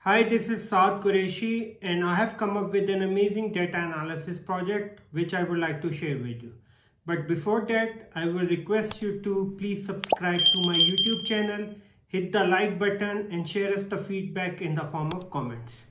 Hi, this is Saad Qureshi, and I have come up with an amazing data analysis project which I would like to share with you. But before that, I will request you to please subscribe to my YouTube channel, hit the like button, and share us the feedback in the form of comments.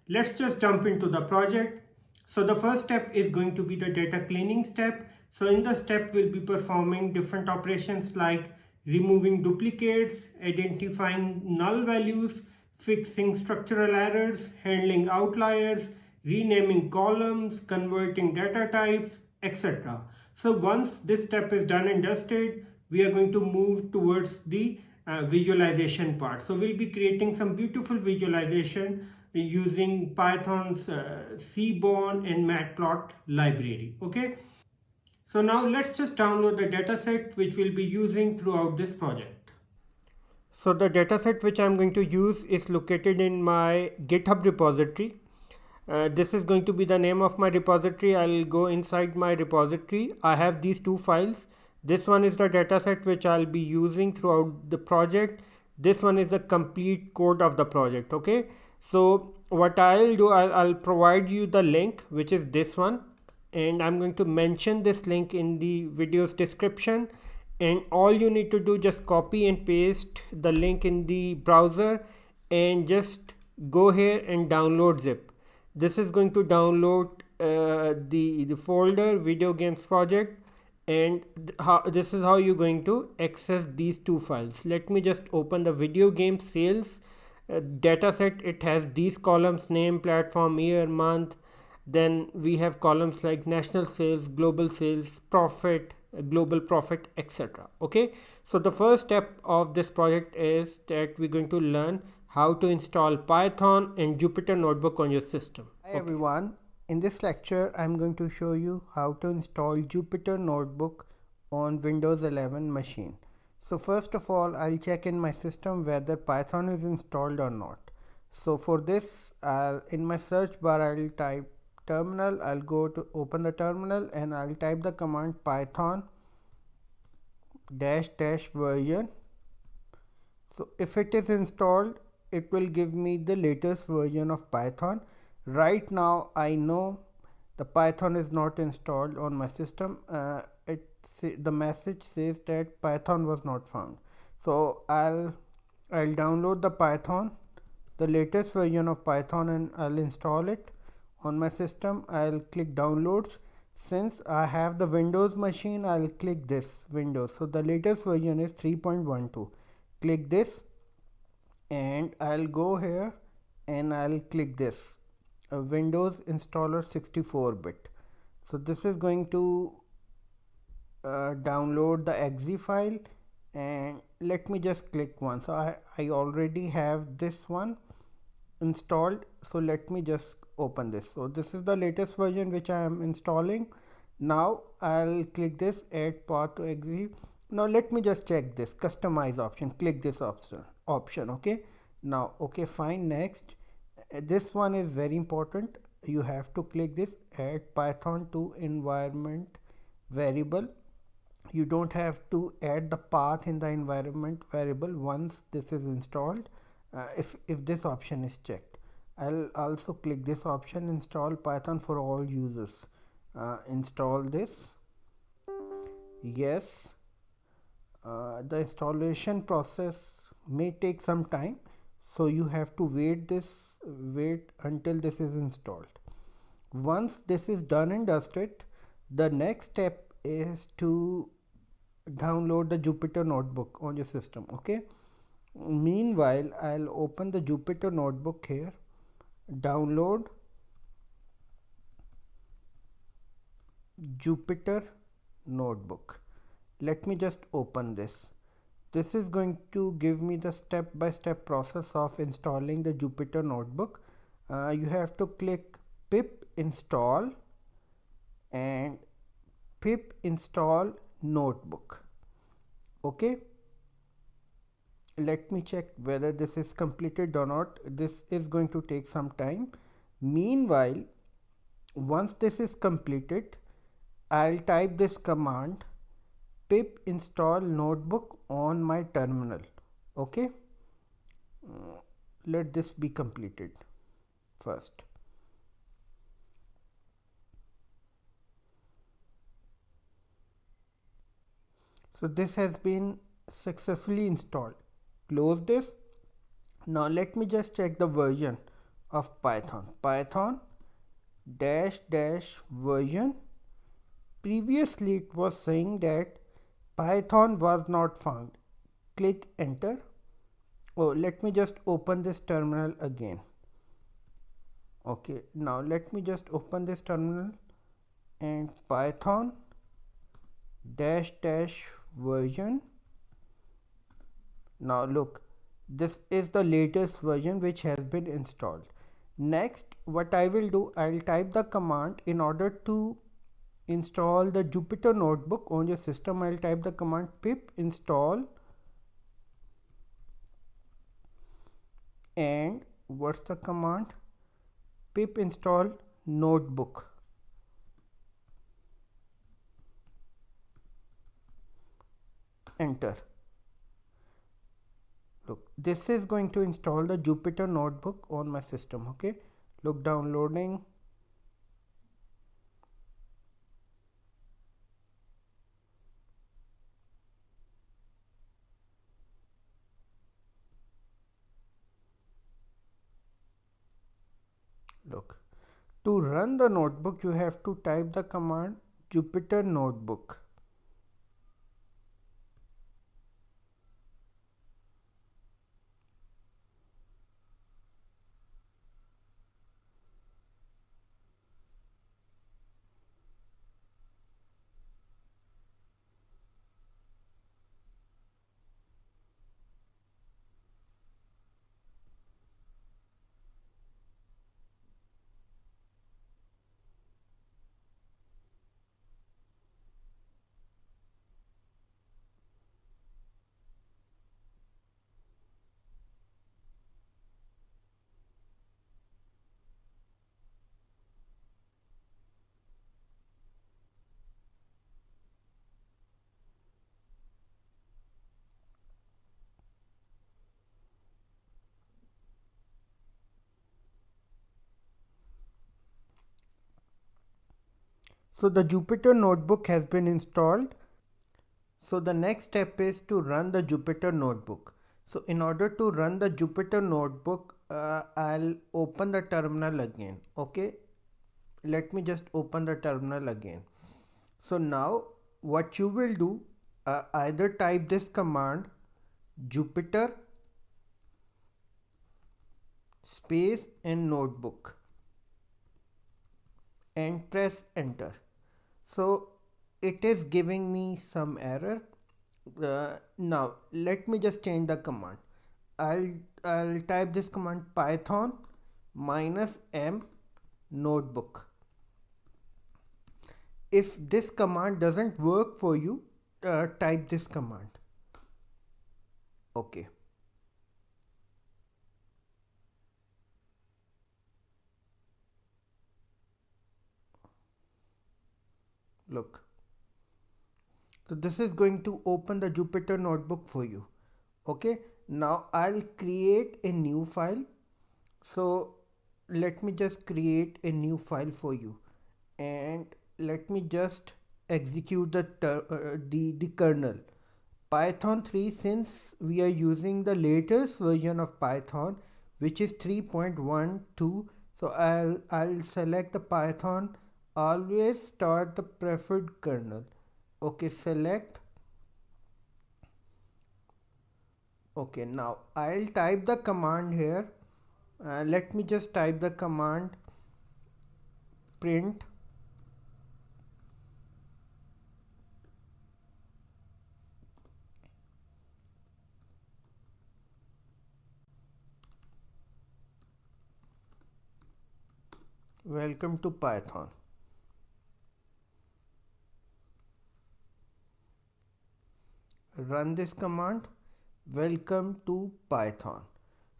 Let's just jump into the project. So the first step is going to be the data cleaning step. So in the step, we'll be performing different operations like removing duplicates, identifying null values, fixing structural errors, handling outliers, renaming columns, converting data types, etc. So once this step is done and dusted, we are going to move towards the visualization part. So we'll be creating some beautiful visualization using Python's Seaborn and Matplot library. Okay. So now let's just download the dataset which we'll be using throughout this project. So the dataset which I'm going to use is located in my GitHub repository. This is going to be the name of my repository. I'll go inside my repository. I have these two files. This one is the dataset which I'll be using throughout the project. This one is the complete code of the project. Okay. So what I'll do, I'll provide you the link, which is this one, and I'm going to mention this link in the video's description, and all you need to do, just copy and paste the link in the browser and just go here and download zip. This is going to download the folder Videogames project, and this is how you're going to access these two files. Let me just open the Videogames sales dataset. It has these columns: name, platform, year, month. Then we have columns like national sales, global sales, profit, global profit, etc. Okay, so the first step of this project is that we're going to learn how to install Python and Jupyter Notebook on your system. Hi everyone, in this lecture I'm going to show you how to install Jupyter Notebook on Windows 11 machine. So first of all, I'll check in my system whether Python is installed or not. So for this, in my search bar I'll type terminal. I'll go to open the terminal and I'll type the command python -- version. So if it is installed, it will give me the latest version of Python. Right now I know the Python is not installed on my system. The message says that Python was not found. So I'll download the Python, the latest version of Python, and I'll install it on my system. I'll click downloads. Since I have the Windows machine, I'll click this Windows. So the latest version is 3.12. Click this and I'll go here and I'll click this Windows installer 64-bit. So this is going to download the exe file, and let me just click once. So I already have this one installed, so let me just open this. So this is the latest version which I am installing. Now I'll click this add path to exe. Now let me just check this customize option. Click this option. Okay, now okay, fine, next. This one is very important. You have to click this add Python to environment variable. You don't have to add the path in the environment variable once this is installed, if this option is checked. I'll also click this option, install Python for all users. Install this, yes. The installation process may take some time, so you have to wait until this is installed. Once this is done and dusted, the next step is to download the Jupyter Notebook on your system. Okay, meanwhile I'll open the Jupyter Notebook here, download Jupyter Notebook. Let me just open this. This is going to give me the step-by-step process of installing the Jupyter Notebook. You have to click pip install and pip install notebook. Okay, let me check whether this is completed or not. This is going to take some time. Meanwhile, once this is completed, I'll type this command pip install notebook on my terminal. Okay, let this be completed first. So this has been successfully installed. Close this. Now let me just check the version of Python. Python dash dash version. Previously it was saying that Python was not found. Click enter. Oh, let me just open this terminal again. Okay, now let me just open this terminal and Python dash dash version. Now look, this is the latest version which has been installed. Next, what I will do, I'll type the command in order to install the Jupyter notebook on your system. I'll type the command pip install, and what's the command? Pip install notebook. Enter. Look, this is going to install the Jupyter notebook on my system. Okay, look, downloading. Look, to run the notebook you have to type the command Jupyter notebook. So the Jupyter notebook has been installed. So the next step is to run the Jupyter notebook. So in order to run the Jupyter notebook, I'll open the terminal again. Okay, let me just open the terminal again. So now what you will do, either type this command Jupyter space and notebook and press enter. So it is giving me some error. Now let me just change the command. I'll type this command python -m notebook. If this command doesn't work for you, type this command. Okay. Look. So this is going to open the Jupyter notebook for you. Okay. Now I'll create a new file. So let me just create a new file for you, and let me just execute the kernel python 3, since we are using the latest version of Python, which is 3.12. So I'll select the Python. Always start the preferred kernel. Okay, select. Okay, now I'll type the command here. Let me just type the command print welcome to Python. Run this command, welcome to Python.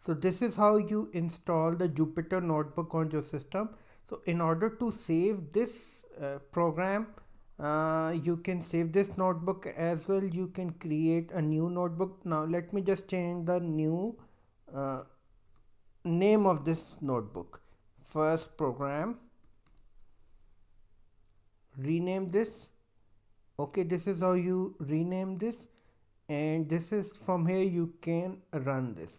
So this is how you install the Jupyter notebook on your system. So in order to save this program, you can save this notebook as well. You can create a new notebook. Now let me just change the new name of this notebook. First program, rename this. Okay, this is how you rename this, and this is from here you can run this.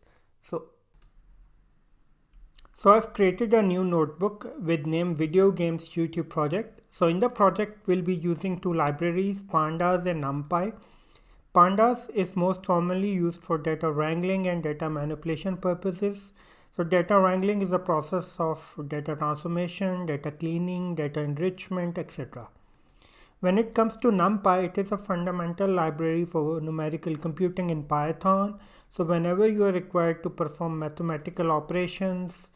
So I've created a new notebook with name Videogames YouTube project. So in the project we'll be using two libraries, Pandas and NumPy. Pandas is most commonly used for data wrangling and data manipulation purposes. So data wrangling is a process of data transformation, data cleaning, data enrichment, etc. When it comes to NumPy, it is a fundamental library for numerical computing in Python. So whenever you are required to perform mathematical operations,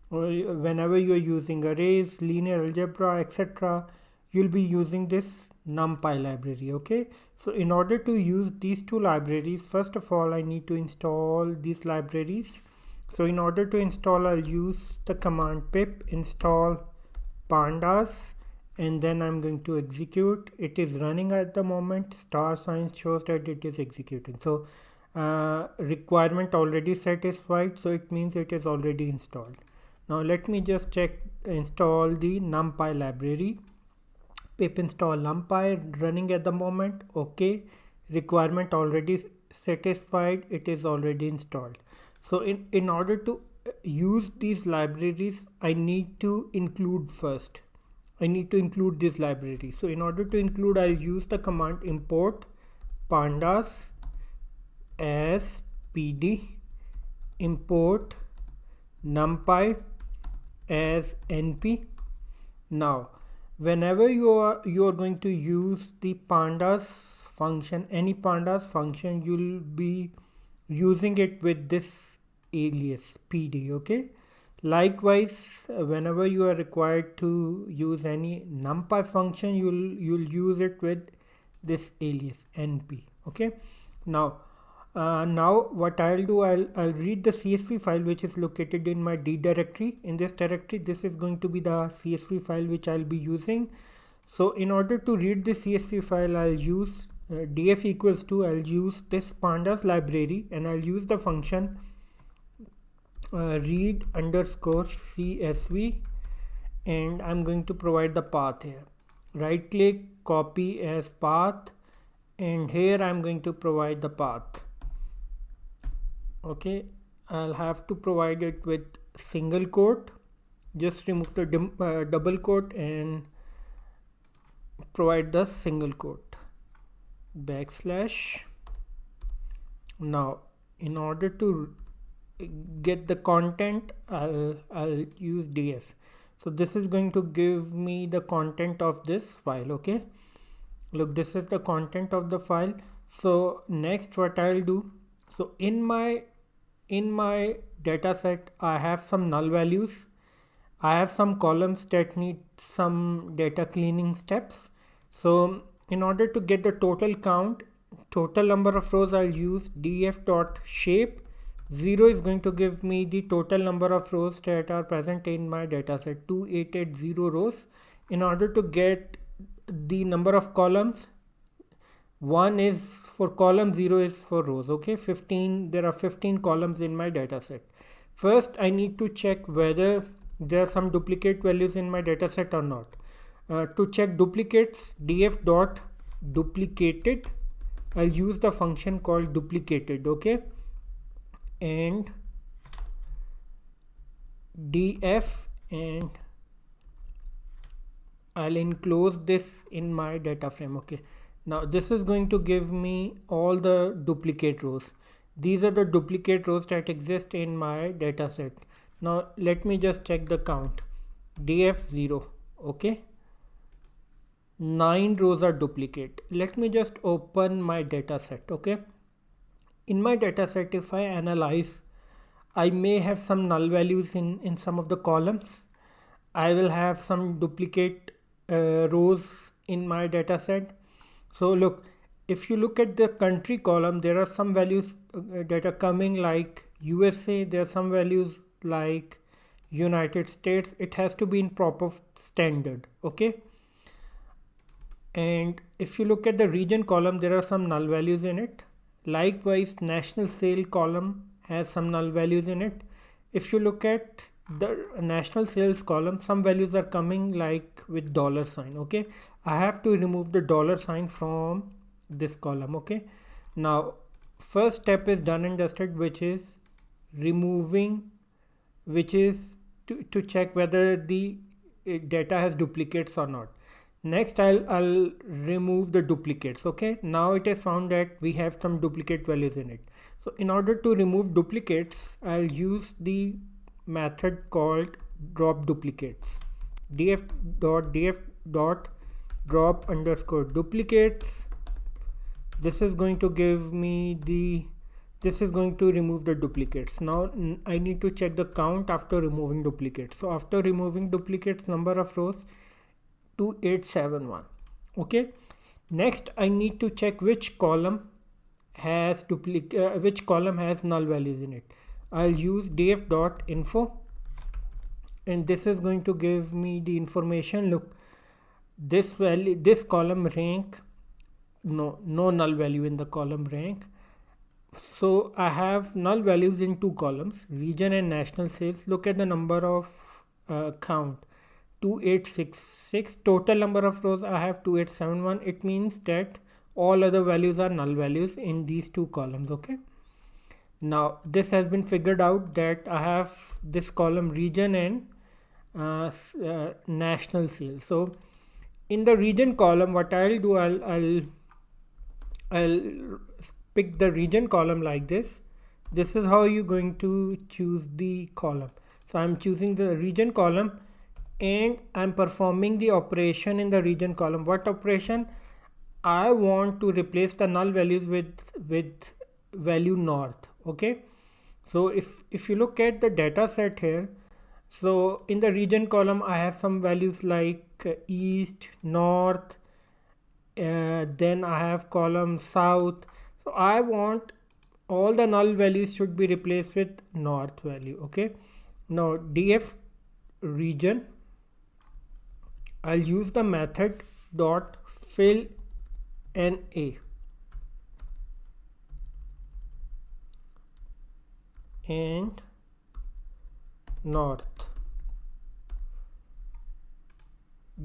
or whenever you are using arrays, linear algebra, etc., you'll be using this NumPy library. Okay, so in order to use these two libraries, first of all I need to install these libraries. So in order to install, I'll use the command pip install pandas, and then I'm going to execute. It is running at the moment. Star sign shows that it is executing. So requirement already satisfied, so it means it is already installed. Now let me just check, install the NumPy library. Pip install NumPy, running at the moment. Okay, requirement already satisfied, it is already installed. So in order to use these libraries, I need to include first. I need to include this library. So in order to include, I'll use the command import pandas as pd, import numpy as np. Now whenever you are going to use the pandas function, any pandas function, you'll be using it with this alias pd. Okay, likewise whenever you are required to use any numpy function, you'll use it with this alias np. Okay, now what I'll do, I'll read the CSV file which is located in my D directory. In this directory, this is going to be the CSV file which I'll be using. So in order to read the CSV file, I'll use df equals to, I'll use this pandas library, and I'll use the function read underscore CSV, and I'm going to provide the path here. Right click, copy as path, and here I'm going to provide the path. Okay, I'll have to provide it with single quote. Just remove the double quote and provide the single quote, backslash. Now in order to get the content, I'll use df. So this is going to give me the content of this file. Okay, look, this is the content of the file. So next what I'll do, so in my data set, I have some null values. I have some columns that need some data cleaning steps. So in order to get the total count, total number of rows, I'll use df.shape. 0 is going to give me the total number of rows that are present in my data set, 2880 rows. In order to get the number of columns, 1 is for column, 0 is for rows. Okay, 15, there are 15 columns in my data set. First I need to check whether there are some duplicate values in my data set or not. To check duplicates, df dot duplicated, I'll use the function called duplicated. Okay, and df, and I'll enclose this in my data frame. Okay, now this is going to give me all the duplicate rows. These are the duplicate rows that exist in my data set. Now let me just check the count. df0. Okay, 9 rows are duplicate. Let me just open my data set. Okay, in my data set, if I analyze, I may have some null values in some of the columns. I will have some duplicate rows in my data set. So look, if you look at the country column, there are some values that are coming like USA. There are some values like United States. It has to be in proper standard. Okay, and if you look at the region column, there are some null values in it. Likewise, national sale column has some null values in it, if you look at the national sales column, some values are coming like with dollar sign. Okay, I have to remove the dollar sign from this column. Okay, now first step is done and dusted, which is removing, which is to check whether the data has duplicates or not. Next I'll remove the duplicates. Okay, now it is found that we have some duplicate values in it. So in order to remove duplicates, I'll use the method called drop duplicates. df.drop underscore duplicates. This is going to give me the, this is going to remove the duplicates. Now I need to check the count after removing duplicates. So after removing duplicates, number of rows 2871. Okay, next I need to check which column has which column has null values in it. I'll use df.info, and this is going to give me the information. Look, this value, this column rank, no null value in the column rank. So I have null values in two columns, region and national sales. Look at the number of count, 2866. Total number of rows I have 2871. It means that all other values are null values in these two columns. Okay, now this has been figured out that I have this column region and national sales. So in the region column, what I'll do, I'll pick the region column like this. This is how you're going to choose the column. So I'm choosing the region column and I'm performing the operation in the region column. What operation? I want to replace the null values with value north. Okay, so if you look at the data set here, so in the region column I have some values like east, north, then I have column south. So I want all the null values should be replaced with north value. Okay, now df region, I'll use the method dot fill na and north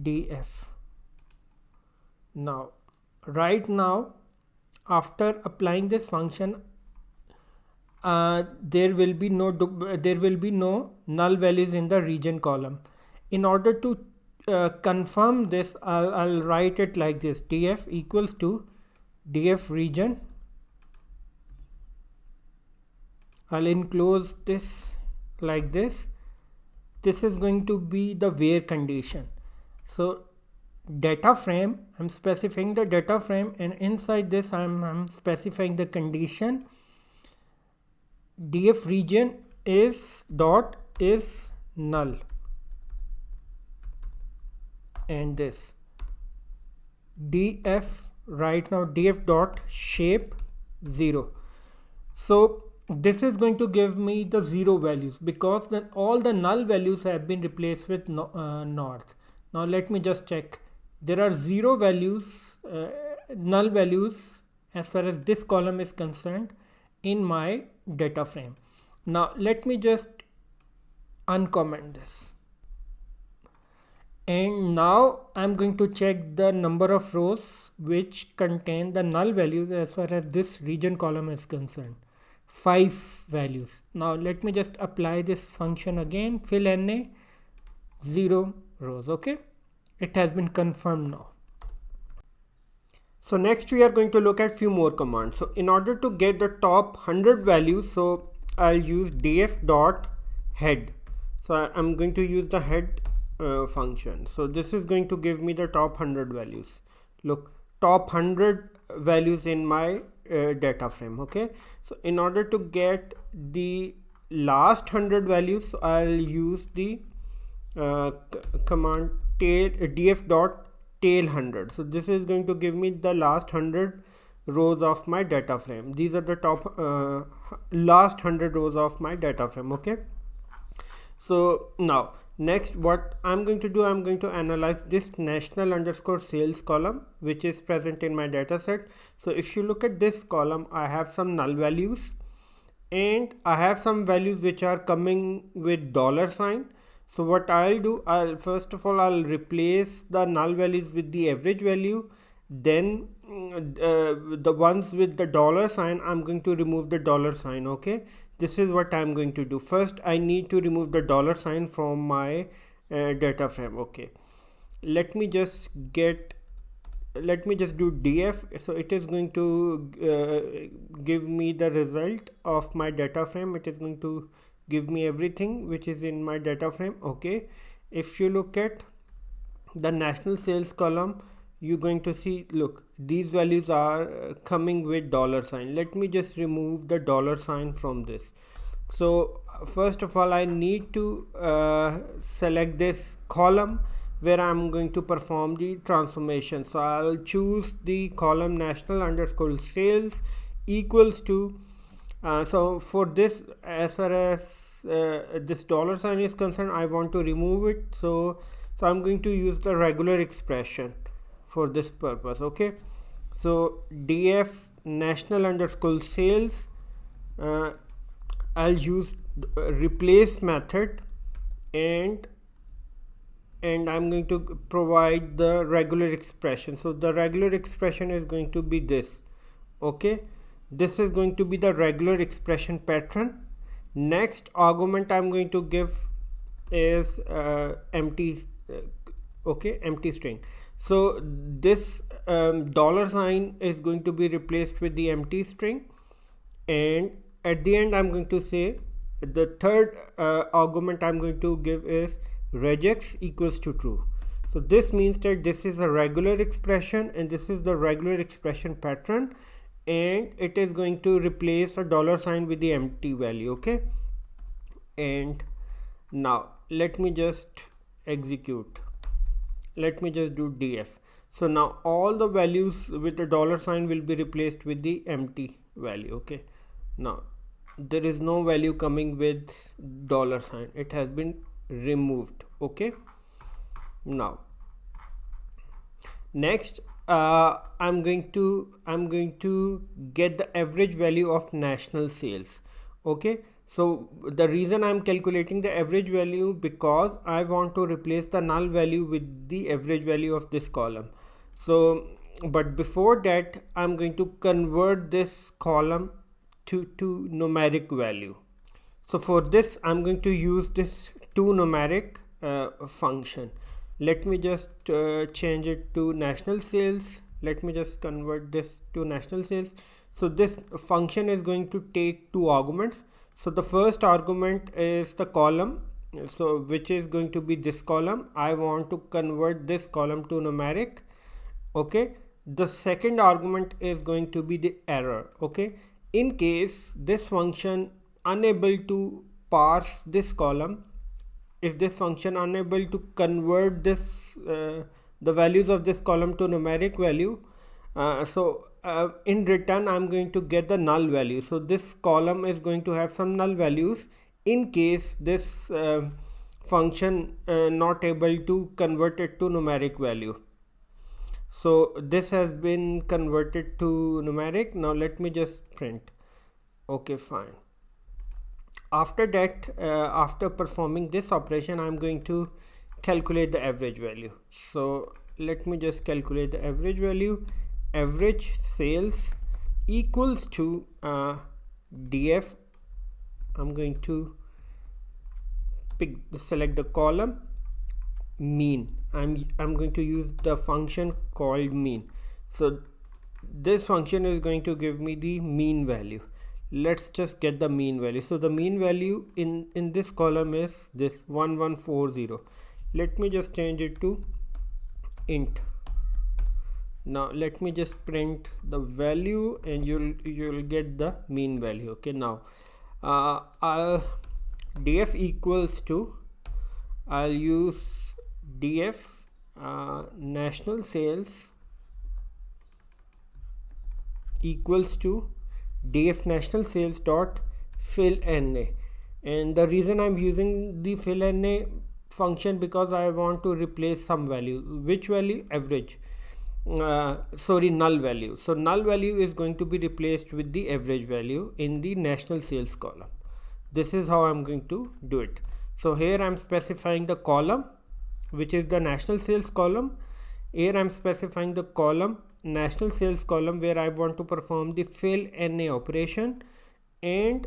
df. Now right now, after applying this function, there will be no null values in the region column. In order to confirm this, I'll write it like this: df equals to df region. I'll enclose this like this. This is going to be the where condition. So data frame, I'm specifying the data frame, and inside this I'm specifying the condition. Df region is dot is null, and this df, right now df dot shape 0. So this is going to give me the 0 values because then all the null values have been replaced with north. Now let me just check. There are 0 values, null values as far as this column is concerned in my data frame. Now let me just uncomment this. And now I'm going to check the number of rows which contain the null values as far as this region column is concerned. 5 values. Now let me just apply this function again, fill na, 0 rows. Okay, it has been confirmed now. So next we are going to look at few more commands. So in order to get the top 100 values, so I'll use df dot head. So I'm going to use the head function. So this is going to give me the top 100 values. Look, top 100 values in my data frame. Okay, so in order to get the last 100 values, I'll use the command tail df dot tail 100. So this is going to give me the last 100 rows of my data frame. These are the top last 100 rows of my data frame. Okay, so now next what I'm going to do, I'm going to analyze this national underscore sales column which is present in my data set. So if you look at this column, I have some null values and I have some values which are coming with dollar sign. So what I'll do, I'll first of all I'll replace the null values with the average value. Then the ones with the dollar sign, I'm going to remove the dollar sign. Okay, this is what I'm going to do. First I need to remove the dollar sign from my data frame. Okay, let me just do df. So it is going to give me the result of my data frame. It is going to give me everything which is in my data frame. Okay, if you look at the national sales column, you're going to see, look, these values are coming with dollar sign. Let me just remove the dollar sign from this. So first of all I need to select this column where I'm going to perform the transformation. So I'll choose the column national underscore sales equals to so for this, as far as this dollar sign is concerned, I want to remove it. So I'm going to use the regular expression for this purpose. Okay, so df national underscore sales, I'll use replace method, and I'm going to provide the regular expression. So the regular expression is going to be this. Okay, this is going to be the regular expression pattern. Next argument I'm going to give is empty empty string. So this dollar sign is going to be replaced with the empty string, and at the end I'm going to say the third argument I'm going to give is regex equals to true. So this means that this is a regular expression and this is the regular expression pattern, and it is going to replace a dollar sign with the empty value. Okay, and now let me just execute. Let me just do df. So now all the values with the dollar sign will be replaced with the empty value. Okay, now there is no value coming with dollar sign, it has been removed. Okay, now next I'm going to get the average value of national sales. Okay, so the reason I'm calculating the average value, because I want to replace the null value with the average value of this column. So but before that I'm going to convert this column to numeric value. So for this I'm going to use this toNumeric function. Let me just change it to national sales. Let me just convert this to national sales. So this function is going to take two arguments. So the first argument is the column, so which is going to be this column. I want to convert this column to numeric. Okay, the second argument is going to be the error. Okay, in case this function unable to parse this column, if this function unable to convert this the values of this column to numeric value, in return I'm going to get the null value. So this column is going to have some null values in case this function not able to convert it to numeric value. So this has been converted to numeric. Now let me just print. Okay, fine. After that, after performing this operation, I'm going to calculate the average value. So let me just calculate the average value. Average sales equals to df. I'm going to select the column mean. I'm going to use the function called mean. So this function is going to give me the mean value. Let's just get the mean value. So the mean value in this column is this 1140. Let me just change it to int. Now let me just print the value and you'll get the mean value. Okay, now I'll df equals to, I'll use df national sales equals to df national sales dot fill na, and the reason I'm using the fill na function because I want to replace some value. Which value? Average. null value. So null value is going to be replaced with the average value in the national sales column. This is how I'm going to do it. So here I'm specifying the column, which is the national sales column. Here I'm specifying the column, national sales column, where I want to perform the fill NA operation, and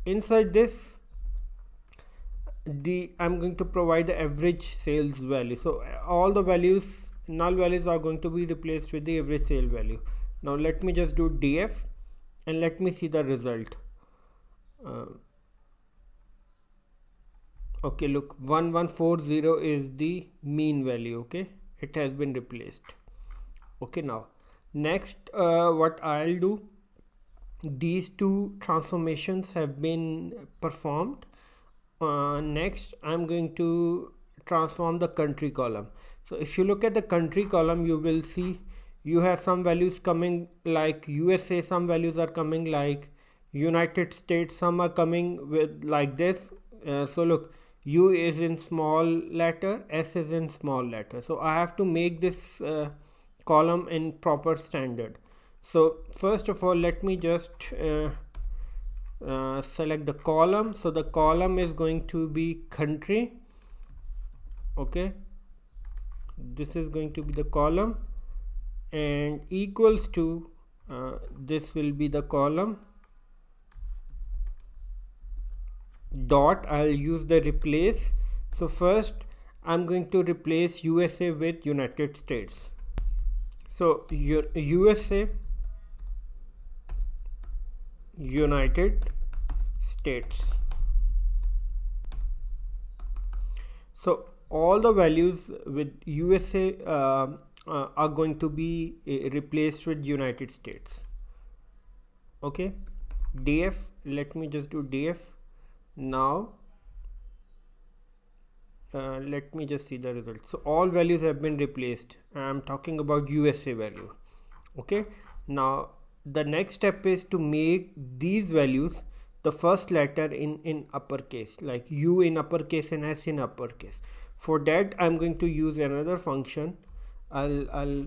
inside this I'm going to provide the average sales value. So all the values, null values, are going to be replaced with the average sale value. Now let me just do df and let me see the result. Okay, look, 1140 is the mean value. Okay, it has been replaced. Okay, now next what I'll do, these two transformations have been performed. Next I'm going to transform the country column. So if you look at the country column, you will see you have some values coming like USA, some values are coming like United States, some are coming with like this. So look, U is in small letter, S is in small letter. So I have to make this column in proper standard. So first of all, let me just select the column. So the column is going to be country. Okay, this is going to be the column, and equals to this will be the column dot. I'll use the replace. So first I'm going to replace USA with United States. So USA, United States. So all the values with USA are going to be replaced with United States. Okay, df, let me just do df. Now let me just see the result. So all values have been replaced. I'm talking about USA value. Okay, now the next step is to make these values the first letter in uppercase, like U in uppercase and S in uppercase. For that I'm going to use another function. I'll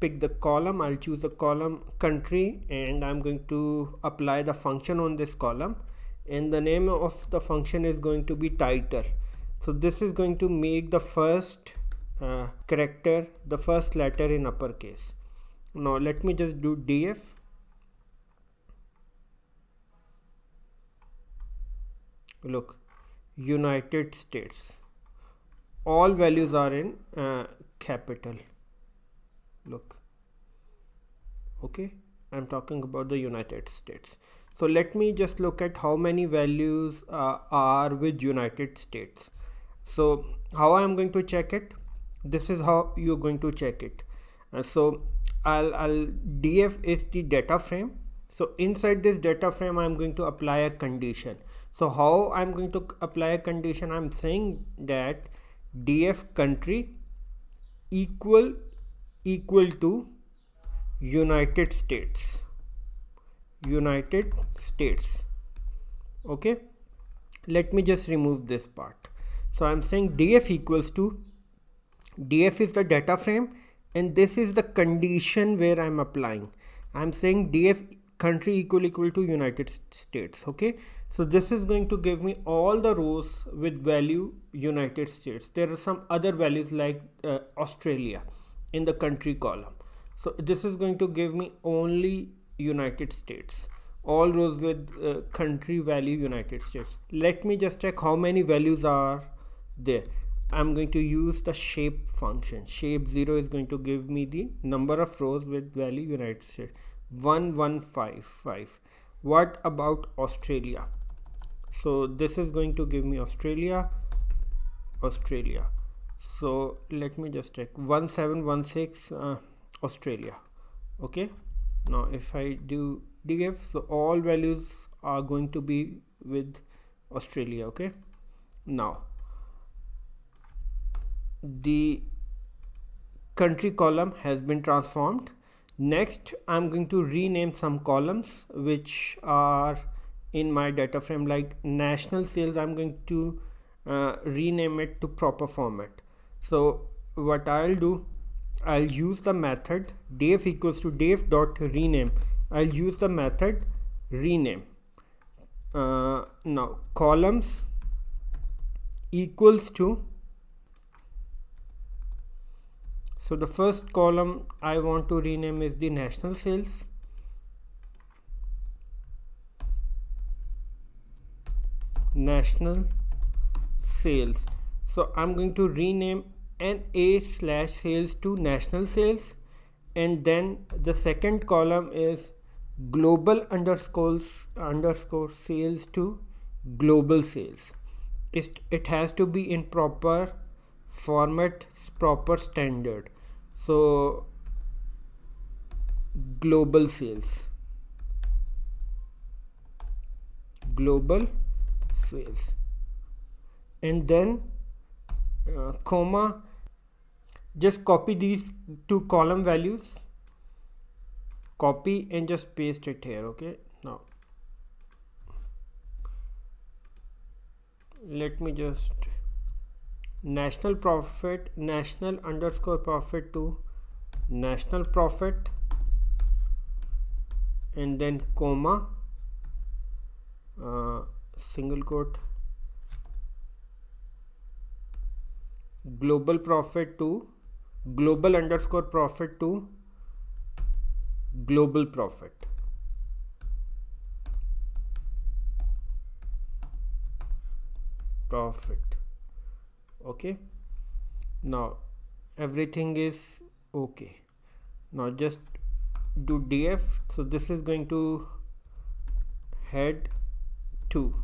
pick the column, I'll choose the column country, and I'm going to apply the function on this column, and the name of the function is going to be title. So this is going to make the first character, the first letter in uppercase. Now let me just do df. Look, United States, all values are in capital. Look, okay, I'm talking about the United States. So let me just look at how many values are with United States. So how I'm going to check it, this is how you're going to check it. So I'll df is the data frame. So inside this data frame I'm going to apply a condition. So how I'm going to apply a condition, I'm saying that df country equal to United States. Okay, let me just remove this part. So I'm saying df equals to, df is the data frame, and this is the condition where I'm applying. I'm saying df country equal to United States. Okay, so this is going to give me all the rows with value United States. There are some other values like Australia in the country column. So this is going to give me only United States, all rows with country value United States. Let me just check how many values are there. I'm going to use the shape function. Shape 0 is going to give me the number of rows with value United States, 1155. What about Australia? So this is going to give me Australia. So let me just check, 1716 Australia. Okay, now if I do df, so all values are going to be with Australia. Okay, now the country column has been transformed. Next I'm going to rename some columns which are in my data frame, like national sales. I'm going to rename it to proper format. So what I'll do, I'll use the method def equals to def dot rename. I'll use the method rename. Now columns equals to, so the first column I want to rename is the national sales. National sales. So I'm going to rename NA/sales to national sales, and then the second column is global underscore sales to global sales. It has to be in proper format, proper standard. So global sales, global sales, and then comma, just copy these two column values, copy and just paste it here. Okay, now let me just national profit, national underscore profit to national profit, and then comma, single quote, global profit to global underscore profit to global profit. Okay, now everything is okay. Now just do df. So this is going to head 2.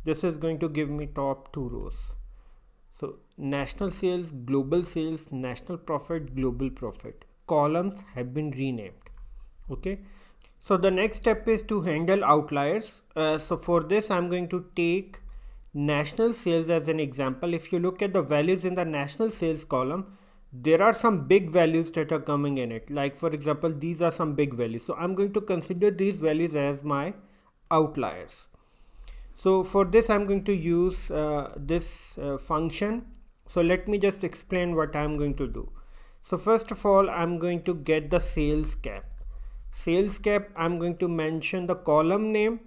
This is going to give me top 2 rows. So national sales, global sales, national profit, global profit. Columns have been renamed. Okay. So the next step is to handle outliers. So for this, I'm going to take national sales as an example. If you look at the values in the national sales column, there are some big values that are coming in it. Like for example, these are some big values. So I'm going to consider these values as my outliers. So for this, I'm going to use this function. So let me just explain what I'm going to do. So first of all, I'm going to get the sales cap. Sales cap, I'm going to mention the column name.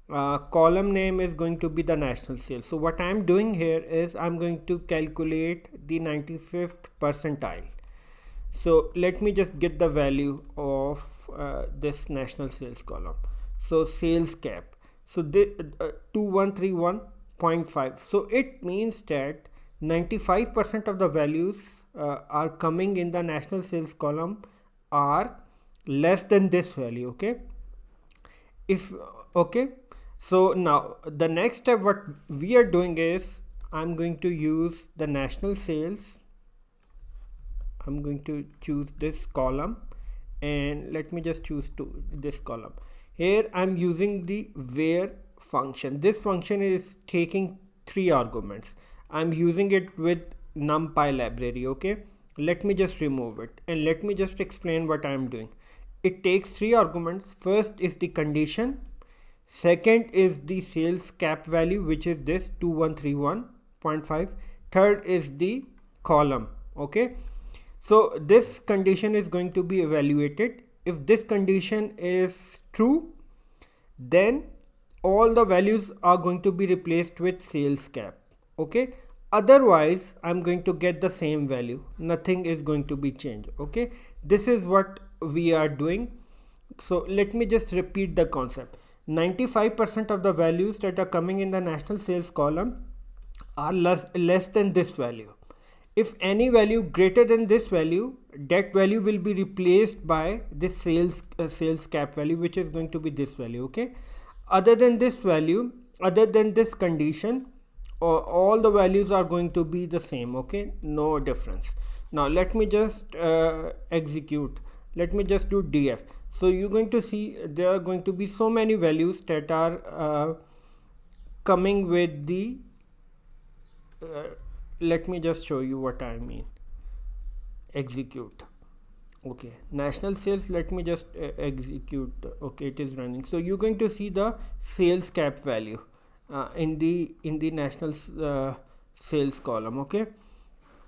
Column name is going to be the national sales. So what I'm doing here is I'm going to calculate the 95th percentile. So let me just get the value of this national sales column. So sales cap. So 2131.5. So it means that 95% of the values are coming in the national sales column are less than this value. Okay. So now the next step what we are doing is I'm going to use the national sales. I'm going to choose this column, and let me just choose this column. Here I'm using the where function. This function is taking 3 arguments. I'm using it with NumPy library. Okay, let me just remove it and let me just explain what I'm doing. It takes 3 arguments. First is the condition, second is the sales cap value, which is this 2131.5, third is the column. Okay, so this condition is going to be evaluated. If this condition is true, then all the values are going to be replaced with sales cap. Okay, otherwise I'm going to get the same value, nothing is going to be changed. Okay, this is what we are doing. So let me just repeat the concept. 95% of the values that are coming in the national sales column are less than this value. If any value greater than this value, that value will be replaced by this sales cap value, which is going to be this value. Okay, other than this value, other than this condition, all the values are going to be the same. Okay, no difference. Now let me just execute. Let me just do df. So you're going to see there are going to be so many values that are coming with the let me just show you what I mean. Execute. Okay, national sales, let me just execute. Okay, it is running. So you're going to see the sales cap value in the national sales column. Okay,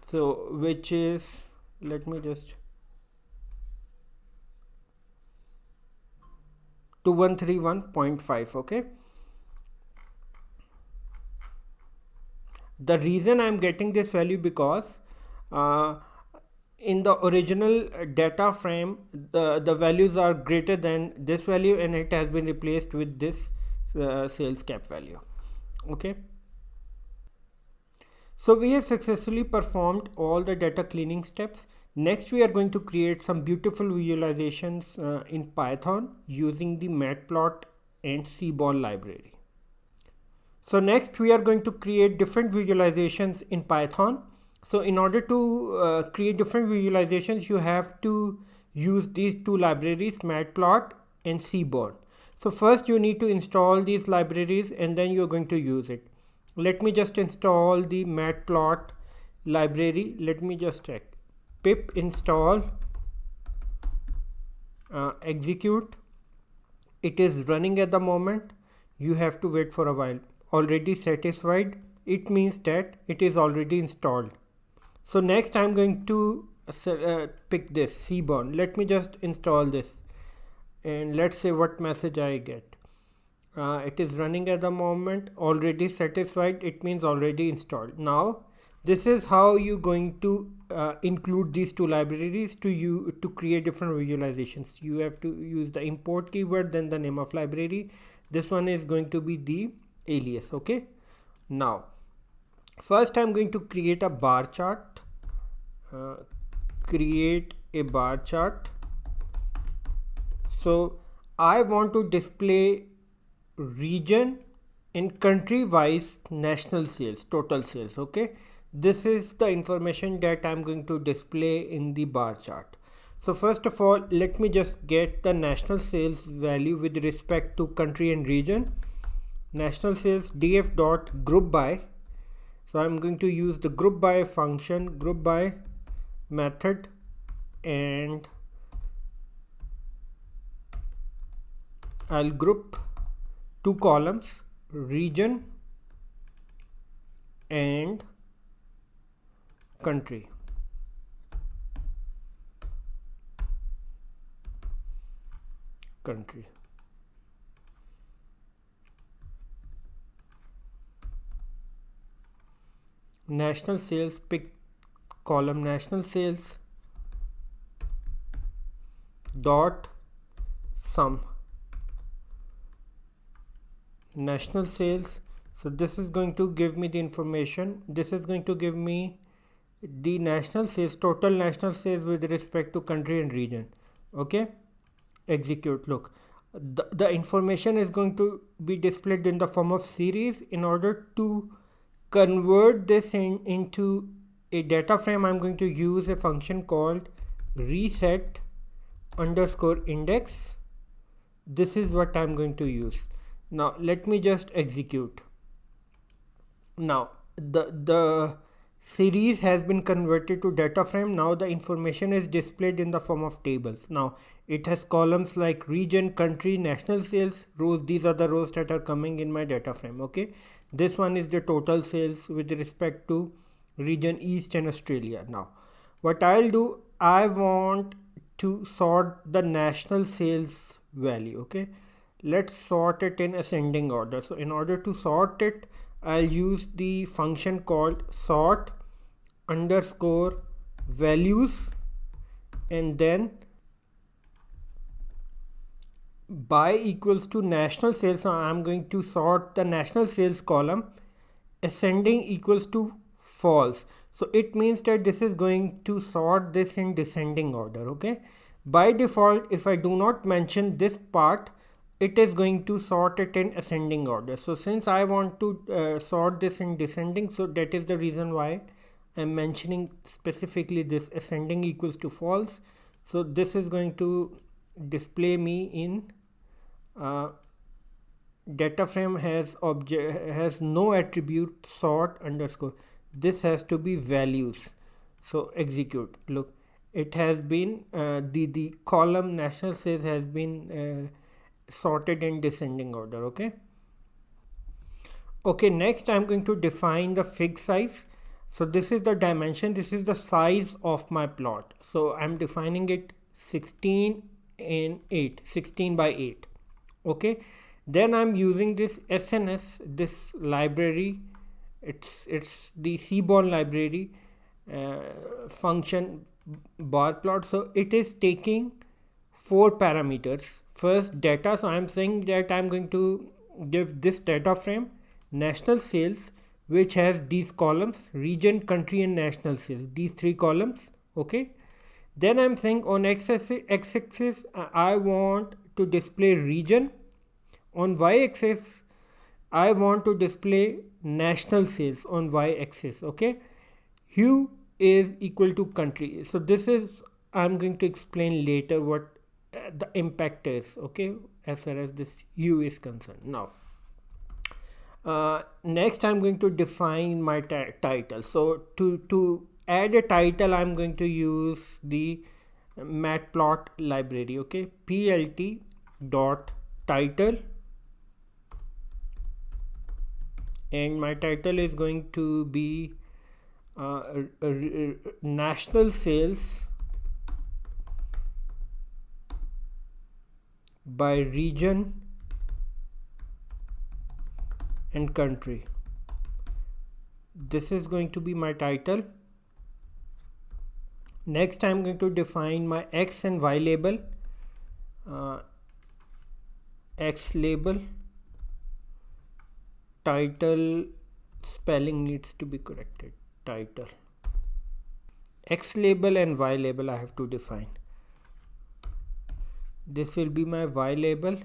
so which is let me just 2131.5. okay, the reason I'm getting this value because in the original data frame the values are greater than this value, and it has been replaced with this sales cap value. Okay, so we have successfully performed all the data cleaning steps. Next we are going to create some beautiful visualizations in Python using the Matplotlib and Seaborn library. So next we are going to create different visualizations in Python. So in order to create different visualizations, you have to use these two libraries, Matplotlib and Seaborn. So first you need to install these libraries and then you're going to use it. Let me just install the Matplotlib library. Let me just check. Pip install execute. It is running at the moment. You have to wait for a while. Already satisfied, it means that it is already installed. So next I'm going to pick this Seaborn. Let me just install this and let's say what message I get. It is running at the moment. Already satisfied, it means already installed. Now this is how you're going to include these two libraries to create different visualizations. You have to use the import keyword, then the name of library. This one is going to be the alias. Okay, now first I'm going to create a bar chart. Create a bar chart. So I want to display region and country wise national sales, total sales. Okay, this is the information that I'm going to display in the bar chart. So first of all, let me just get the national sales value with respect to country and region. National sales df dot group by. So I'm going to use the group by function, group by method, and I'll group two columns, region and country. Country. National sales, pick column national sales dot sum. National sales. So this is going to give me the information. This is going to give me the national sales, total national sales with respect to country and region. Okay, execute. Look, the information is going to be displayed in the form of series. In order to convert this into a data frame, I'm going to use a function called reset underscore index. This is what I'm going to use. Now let me just execute. Now the series has been converted to data frame. Now the information is displayed in the form of tables. Now it has columns like region, country, national sales, rows. These are the rows that are coming in my data frame. Okay, this one is the total sales with respect to region East and Australia. Now what I'll do, I want to sort the national sales value. Okay, let's sort it in ascending order. So in order to sort it, I'll use the function called sort underscore values and then by equals to national sales. So I'm going to sort the national sales column ascending equals to false. So it means that this is going to sort this in descending order. Okay, by default, if I do not mention this part, it is going to sort it in ascending order. So since I want to sort this in descending, so that is the reason why I'm mentioning specifically this ascending equals to false. So this is going to display me in data frame has no attribute sort underscore. This has to be values. So execute. Look, it has been the column national sales has been sorted in descending order. Okay, next I'm going to define the fig size. So this is the dimension, this is the size of my plot. So I'm defining it 16 and 8, 16 by 8. Okay, then I'm using this SNS, this library. It's the Seaborn library function bar plot. So it is taking 4 parameters. First, data. So I'm saying that I'm going to give this data frame national sales, which has these columns: region, country, and national sales, these 3 columns. Okay, then I'm saying on x-axis I want to display region, on y-axis I want to display national sales on y-axis. Okay, hue is equal to country. So this is, I'm going to explain later what the impact is, okay, as far as this hue is concerned. Now next I'm going to define my title. So to add a title, I'm going to use the Matplotlib library. Okay, plt dot title, and my title is going to be national sales by region and country. This is going to be my title. Next I'm going to define my x and y label. X label, title spelling needs to be corrected, title. X label and y label I have to define. This will be my y label.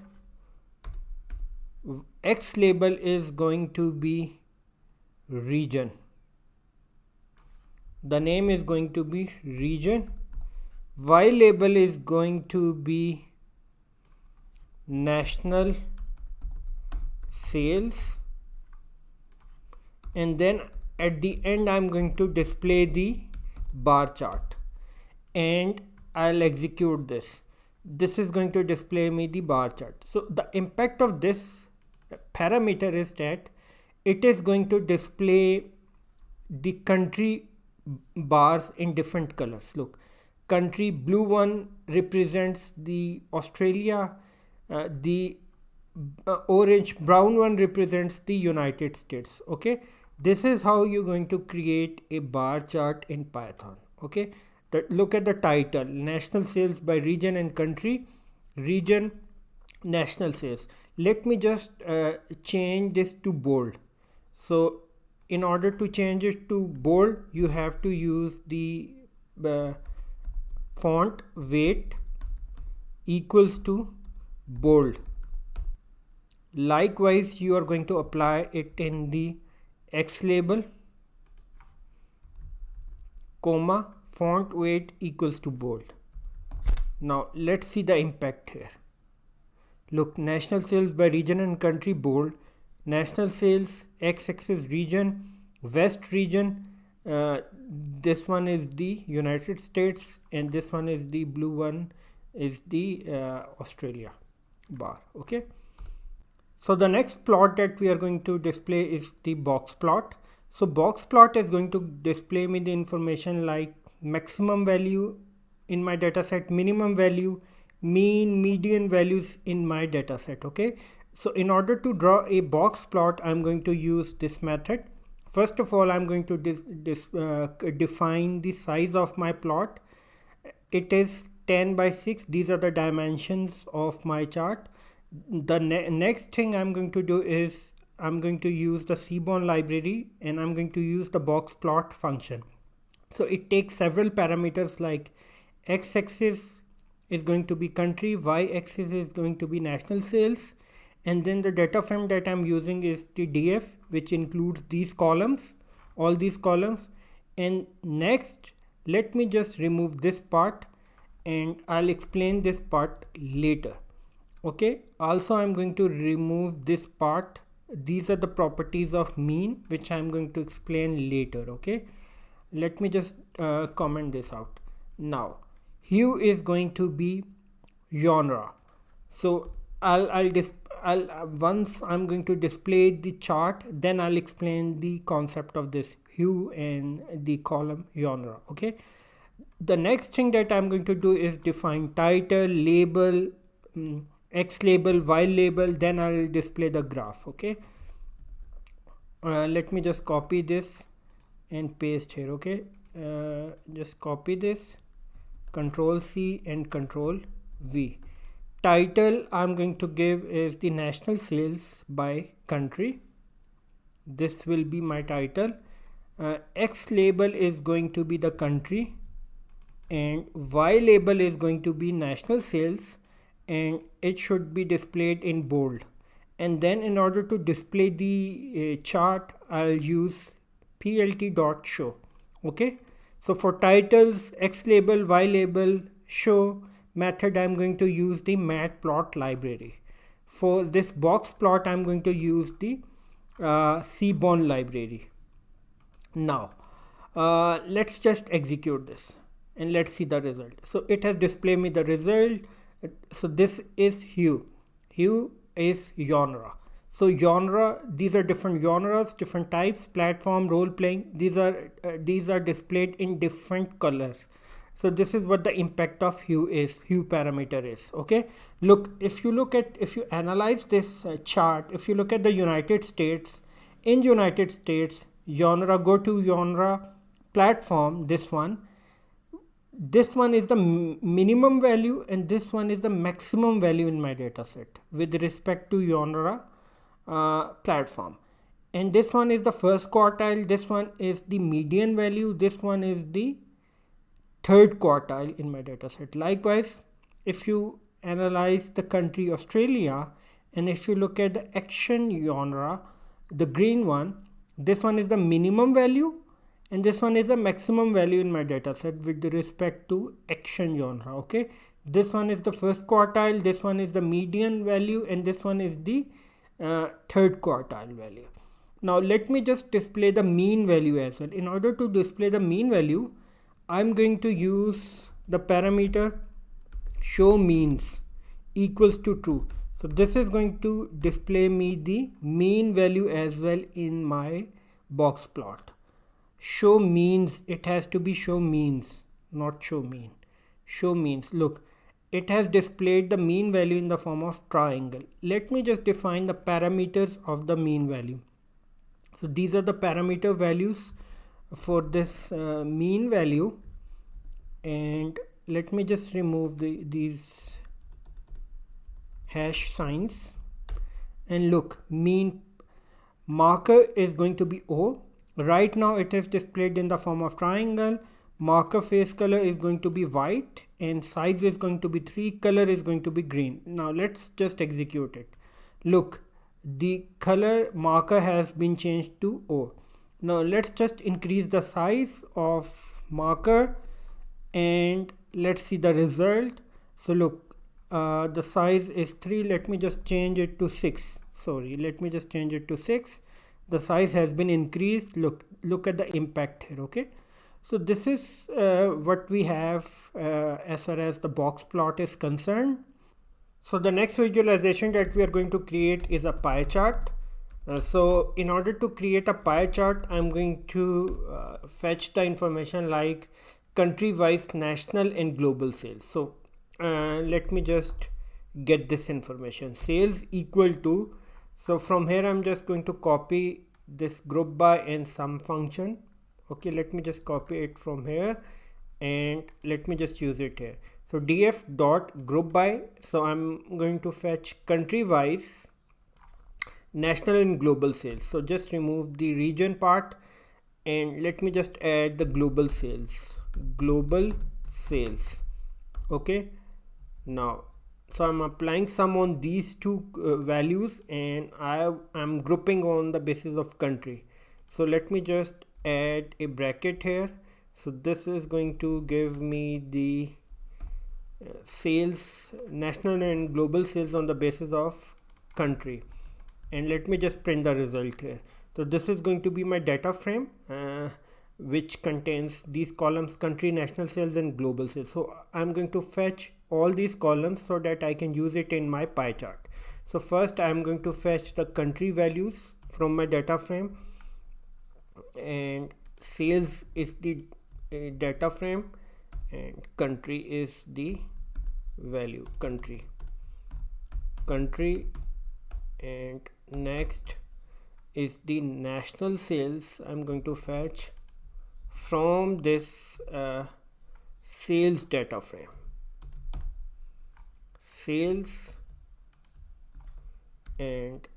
X label is going to be region. The name is going to be region. Y label is going to be national sales, and then at the end I'm going to display the bar chart, and I'll execute this. This is going to display me the bar chart. So the impact of this parameter is that it is going to display the country bars in different colors. Look, country blue one represents the Australia, the orange brown one represents the United States. Okay, this is how you're going to create a bar chart in Python. Okay, look at the title: national sales by region and country, region, national sales. Let me just change this to bold. So in order to change it to bold, you have to use the font weight equals to bold. Likewise, you are going to apply it in the X label, comma, font weight equals to bold. Now let's see the impact here. Look, national sales by region and country bold, national sales x-axis region, west region, this one is the United States, and this one is the blue one is the Australia bar. Okay, so the next plot that we are going to display is the box plot. So box plot is going to display me the information like maximum value in my data set, minimum value, mean, median values in my data set. Okay, so in order to draw a box plot, I'm going to use this method. First of all, I'm going to define the size of my plot. It is 10 by 6. These are the dimensions of my chart. The next thing I'm going to do is I'm going to use the Seaborn library, and I'm going to use the box plot function. So it takes several parameters like x-axis is going to be country, y-axis is going to be national sales, and then the data frame that I'm using is the df, which includes these columns, all these columns. And next, let me just remove this part, and I'll explain this part later. Okay, also I'm going to remove this part. These are the properties of mean, which I'm going to explain later. Okay, let me just comment this out. Now hue is going to be genre. So once I'm going to display the chart, then I'll explain the concept of this hue and the column genre. Okay, the next thing that I'm going to do is define title, label, X label, Y label, then I'll display the graph. Okay, let me just copy this and paste here. Okay, just copy this, Control C and Control V. Title I'm going to give is the national sales by country. This will be my title. X label is going to be the country, and Y label is going to be national sales, and it should be displayed in bold. And then in order to display the chart, I'll use plt.show. Okay, so for titles, X label, Y label, show method, I'm going to use the Matplotlib library. For this box plot, I'm going to use the Seaborn library. Now let's just execute this and let's see the result. So it has displayed me the result. So this is hue is genre. So genre, these are different genres, different types, platform, role playing. These are displayed in different colors. So this is what the impact of hue parameter is. Okay, look, if you analyze this chart, if you look at the United States, in United States, genre, go to genre platform, this one is the minimum value and this one is the maximum value in my data set with respect to genre platform. And this one is the first quartile, this one is the median value, this one is the third quartile in my data set. Likewise, if you analyze the country Australia, and if you look at the action genre, the green one, this one is the minimum value and this one is the maximum value in my data set with respect to action genre. Okay, this one is the first quartile, this one is the median value, and this one is the third quartile value. Now let me just display the mean value as well. In order to display the mean value, I'm going to use the parameter show means equals to true. So this is going to display me the mean value as well in my box plot. Show means, it has to be show means, not show mean. Show means, look, it has displayed the mean value in the form of triangle. Let me just define the parameters of the mean value. So these are the parameter values for this mean value, and let me just remove these hash signs, and look, mean marker is going to be O. Right now it is displayed in the form of triangle. Marker face color is going to be white and size is going to be 3, color is going to be green. Now let's just execute it. Look, the color marker has been changed to O. Now let's just increase the size of marker and let's see the result. So look, the size is 3. Let me just change it to 6. Sorry, let me just change it to 6. The size has been increased. Look at the impact here. Okay, so this is what we have as far as the box plot is concerned. So the next visualization that we are going to create is a pie chart. So in order to create a pie chart, I'm going to fetch the information like country wise, national and global sales. So let me just get this information, sales equal to, so from here I'm just going to copy this group by and sum function. Okay, let me just copy it from here and let me just use it here. So df dot group by, so I'm going to fetch country wise, national and global sales. So just remove the region part and let me just add the global sales. Okay, now so I'm applying sum on these two values and I'm grouping on the basis of country. So let me just add a bracket here. So this is going to give me the sales, national and global sales on the basis of country, and let me just print the result here. So this is going to be my data frame which contains these columns: country, national sales and global sales. So I'm going to fetch all these columns so that I can use it in my pie chart. So first I'm going to fetch the country values from my data frame, and sales is the data frame, and country is the value, country, and next is the national sales. I'm going to fetch from this sales data frame, sales, and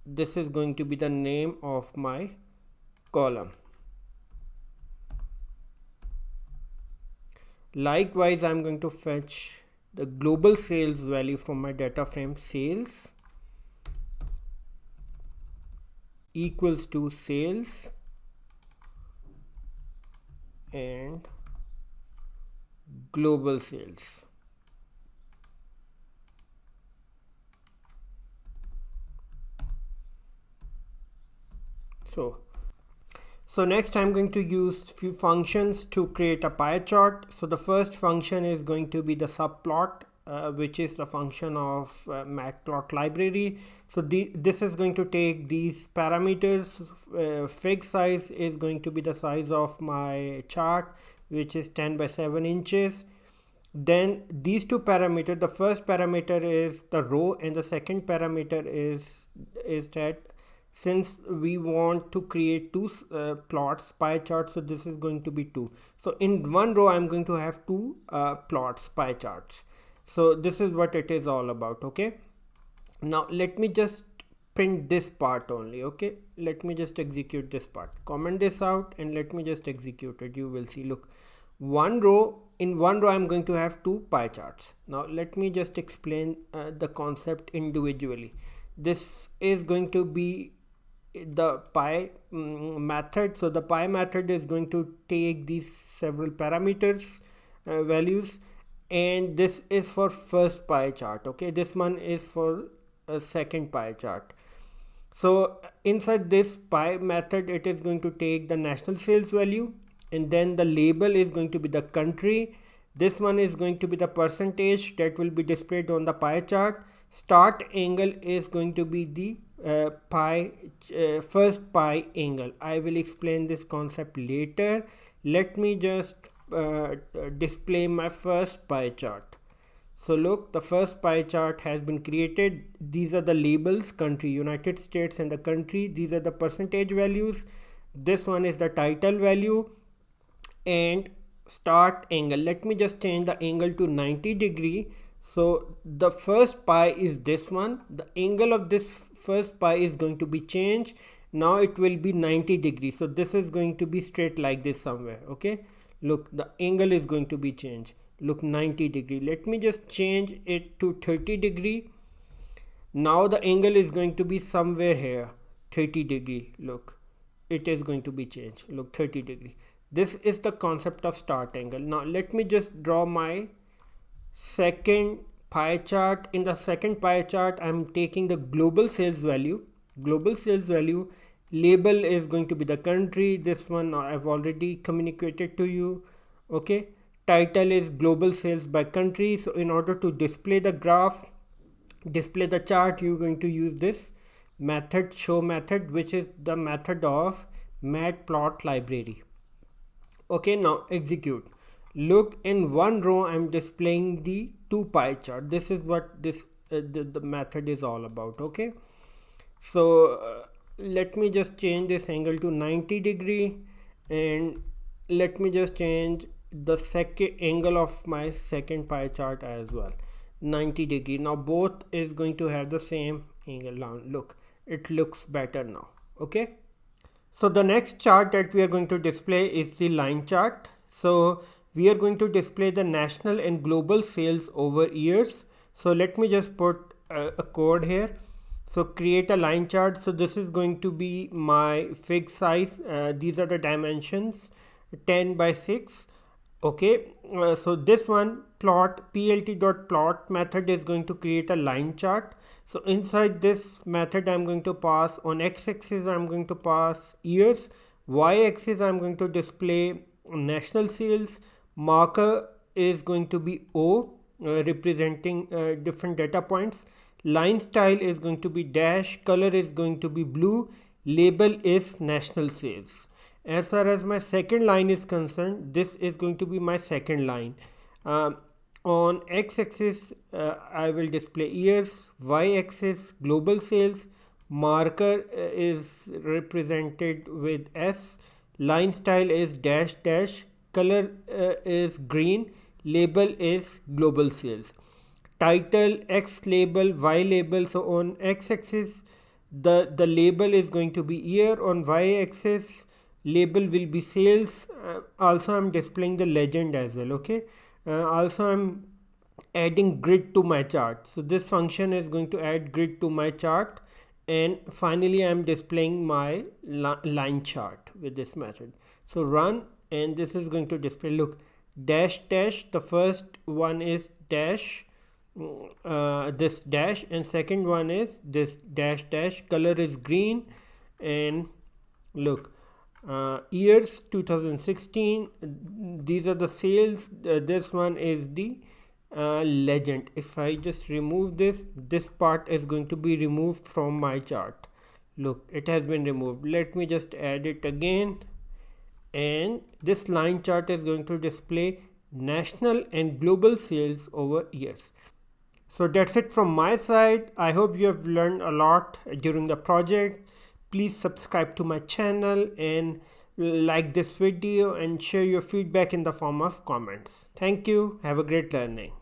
this is going to be the name of my column. Likewise, I'm going to fetch the global sales value from my data frame, sales equals to sales and global sales. So next I'm going to use few functions to create a pie chart. So the first function is going to be the subplot, which is the function of Matplotlib library. So this is going to take these parameters. Fig size is going to be the size of my chart, which is 10 by 7 inches. Then these two parameters, the first parameter is the row and the second parameter is that since we want to create two plots, pie charts, so this is going to be 2. So in one row I'm going to have two plots, pie charts. So this is what it is all about. Okay, now let me just print this part only. Okay, let me just execute this part, comment this out, and let me just execute it. You will see, look, one row, in one row I'm going to have two pie charts. Now let me just explain the concept individually. This is going to be the pie method. So the pie method is going to take these several parameters values, and this is for first pie chart. Okay, this one is for a second pie chart. So inside this pie method, it is going to take the national sales value, and then the label is going to be the country. This one is going to be the percentage that will be displayed on the pie chart. Start angle is going to be the first pie angle. I will explain this concept later. Let me just display my first pie chart. So look, the first pie chart has been created. These are the labels, country, United States, and the country. These are the percentage values. This one is the title value and start angle. Let me just change the angle to 90 degree. So the first pie is this one. The angle of this first pie is going to be changed. Now it will be 90 degrees. So this is going to be straight like this somewhere. Okay, look, the angle is going to be changed. Look, 90 degree. Let me just change it to 30 degree. Now the angle is going to be somewhere here, 30 degree. Look, it is going to be changed. Look, 30 degree. This is the concept of start angle. Now let me just draw my second pie chart. In the second pie chart, I'm taking the global sales value. Global sales value, label is going to be the country. This one I've already communicated to you. Okay, title is global sales by country. So in order to display the graph, display the chart, you're going to use this method, show method, which is the method of Matplotlib library. Okay, now execute. Look, in one row I'm displaying the two pie chart. This is what this the method is all about. Okay, so let me just change this angle to 90 degree, and let me just change the second angle of my second pie chart as well, 90 degree. Now both is going to have the same angle. Now look, it looks better now. Okay, so the next chart that we are going to display is the line chart. So we are going to display the national and global sales over years. So let me just put a code here. So create a line chart. So this is going to be my fig size. These are the dimensions, 10 by 6. Okay, so this one plot plt.plot method is going to create a line chart. So inside this method, I'm going to pass on x-axis, I'm going to pass years, y-axis, I'm going to display national sales, marker is going to be O, representing different data points, line style is going to be dash, color is going to be blue, label is national sales. As far as my second line is concerned, this is going to be my second line. On x-axis I will display years, y-axis global sales, marker is represented with S, line style is dash dash, color is green, label is global sales. Title X label, Y label. So on x-axis the label is going to be year, on y-axis label will be sales. Also I'm displaying the legend as well. Okay. Also I'm adding grid to my chart. So this function is going to add grid to my chart, and finally I'm displaying my line chart with this method. So run, and this is going to display, look, dash dash, the first one is dash, this dash, and second one is this dash dash, color is green, and look, years 2016, these are the sales, this one is the legend. If I just remove this part is going to be removed from my chart. Look, it has been removed. Let me just add it again, and this line chart is going to display national and global sales over years. So that's it from my side. I hope you have learned a lot during the project. Please subscribe to my channel and like this video and share your feedback in the form of comments. Thank you. Have a great learning.